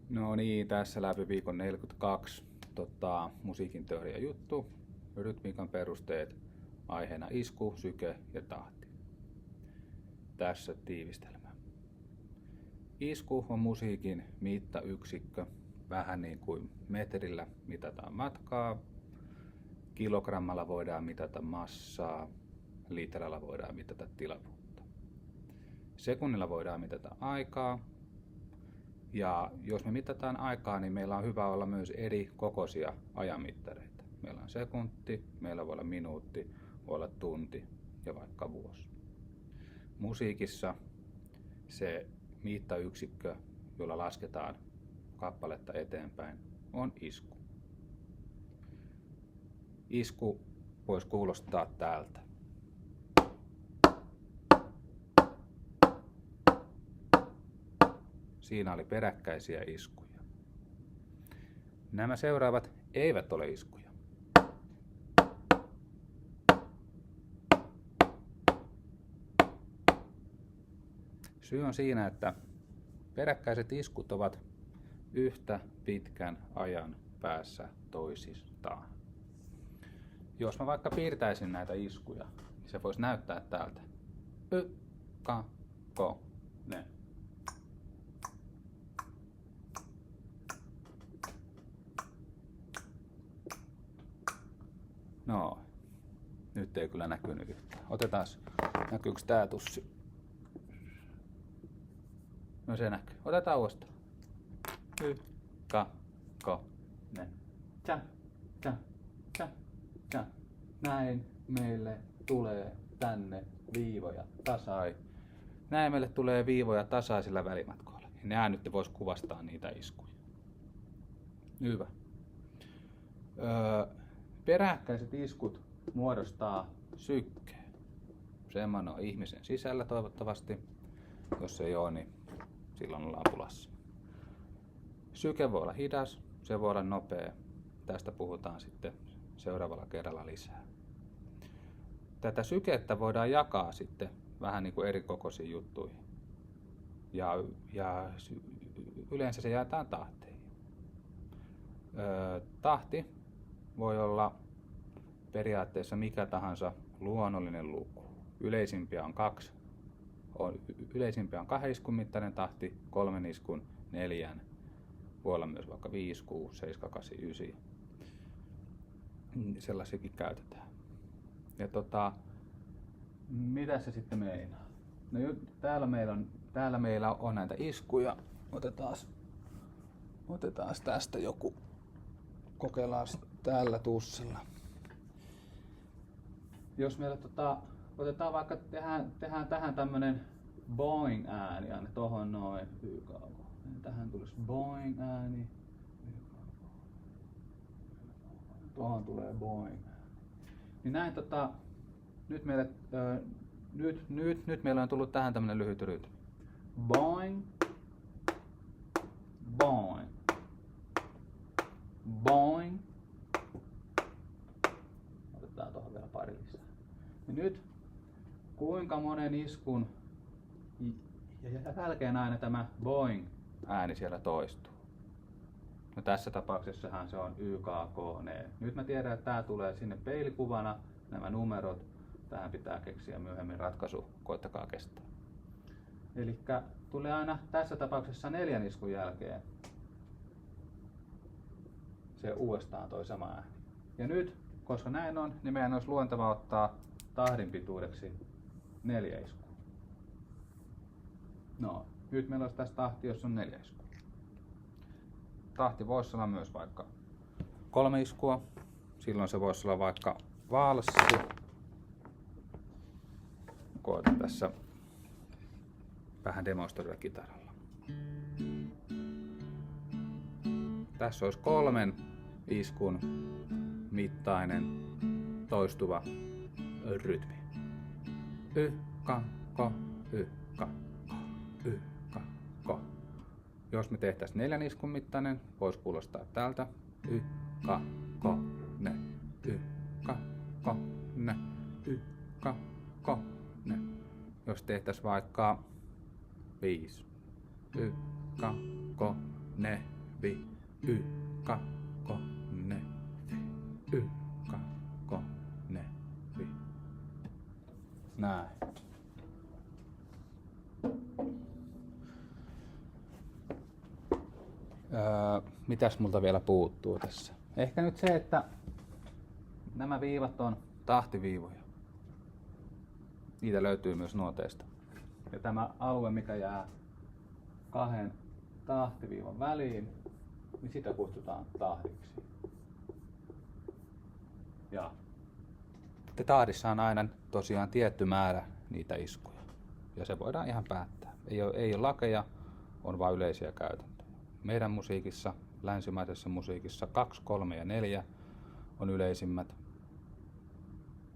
No niin, tässä läpi viikon 42 musiikin teoria juttu, rytmiikan perusteet, aiheena isku, syke ja tahti. Tässä tiivistelmä. Isku on musiikin mittayksikkö, vähän niin kuin metrillä mitataan matkaa, kilogrammalla voidaan mitata massaa, litralla voidaan mitata tilavuutta. Sekunnilla voidaan mitata aikaa. Ja jos me mitataan aikaa, niin meillä on hyvä olla myös eri kokoisia ajanmittareita. Meillä on sekunti, meillä voi olla minuutti, voi olla tunti ja vaikka vuosi. Musiikissa se mittayksikkö, jolla lasketaan kappaletta eteenpäin, on isku. Isku voisi kuulostaa täältä. Siinä oli peräkkäisiä iskuja. Nämä seuraavat eivät ole iskuja. Syy on siinä, että peräkkäiset iskut ovat yhtä pitkän ajan päässä toisistaan. Jos mä vaikka piirtäisin näitä iskuja, niin se voisi näyttää täältä. Ne. No, nyt ei kyllä näkynyt yhtään. Otetaan, näkyykö tää tussi? No se näkyy. Otetaan uudestaan. Ne. Tja. Näin meille tulee tänne viivoja Näin meille tulee viivoja tasaisilla välimatkoilla. Ja nää nyt vois kuvastaa niitä iskuja. Hyvä. Peräkkäiset iskut muodostaa sykkeen. Semmoinen on ihmisen sisällä toivottavasti. Jos ei ole, niin silloin ollaan pulassa. Syke voi olla hidas, se voi olla nopea. Tästä puhutaan sitten seuraavalla kerralla lisää. Tätä sykettä voidaan jakaa sitten vähän niin kuin eri kokoisiin juttuihin. Ja yleensä se jaetaan tahteihin. Tahti voi olla periaatteessa mikä tahansa luonnollinen luku. Yleisimpiä on 2 iskun mittainen tahti, 3 iskun, 4. Voi olla myös vaikka 5, 6, 7, 8, 9. Sellaisiakin käytetään. Ja mitä se sitten meinaa? No täällä meillä on näitä iskuja. Otetaan tästä joku. Kokeillaan tällä tussilla. Jos meillä otetaan vaikka tehdään tähän tämmönen boing ääni aina tohon noin. Tähän tulisi boing ääni. Tohon tulee boing ääni. Niin näin nyt meillä on tullut tähän tämmönen lyhyt rytmi. Boing. Boing. Boing. Otetaan tuohon vielä pari lisää. Ja nyt kuinka monen iskun ja jälkeen aina tämä boing ääni siellä toistuu. No tässä tapauksessahan se on YKK. Nyt mä tiedän, että tää tulee sinne peilikuvana, nämä numerot. Tähän pitää keksiä myöhemmin ratkaisu, koittakaa kestää. Elikkä tulee aina tässä tapauksessa 4 iskun jälkeen se uudestaan toi sama ääni. Ja nyt, koska näin on, niin meidän olisi luonteva ottaa tahdin pituudeksi 4 iskua. No, nyt meillä olisi tässä tahti, jos on 4 iskua. Tahti voisi olla myös vaikka 3 iskua. Silloin se voisi olla vaikka valssi. Koitan tässä vähän demonstroida kitaralla. Tässä olisi 3 iskun mittainen toistuva rytmi. Ko. Jos me tehtäisiin 4 iskun mittainen, voisi kuulostaa täältä. Ne. Jos tehtäisiin vaikka 5. Ne. vi, y, kakkonen, vi, y, kakkonen, vi. Näin. Mitäs multa vielä puuttuu tässä? Ehkä nyt se, että nämä viivat on tahtiviivoja. Niitä löytyy myös nuoteista. Ja tämä alue, mikä jää kahden tahtiviivan väliin, niin sitä kutsutaan tahdiksi. Ja tahdissa on aina tosiaan tietty määrä niitä iskuja. Ja se voidaan ihan päättää. Ei ole lakeja, on vain yleisiä käytäntöjä. Meidän musiikissa, länsimaisessa musiikissa 2, 3 ja 4 on yleisimmät.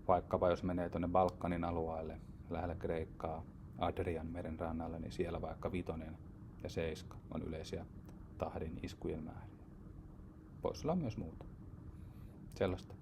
Vaikkapa jos menee tuonne Balkanin alueelle, lähellä Kreikkaa, Adrian meren rannalle, niin siellä vaikka 5 ja 7 on yleisiä tahdin iskujen määriä. Voisi olla myös muuta. Sellaista.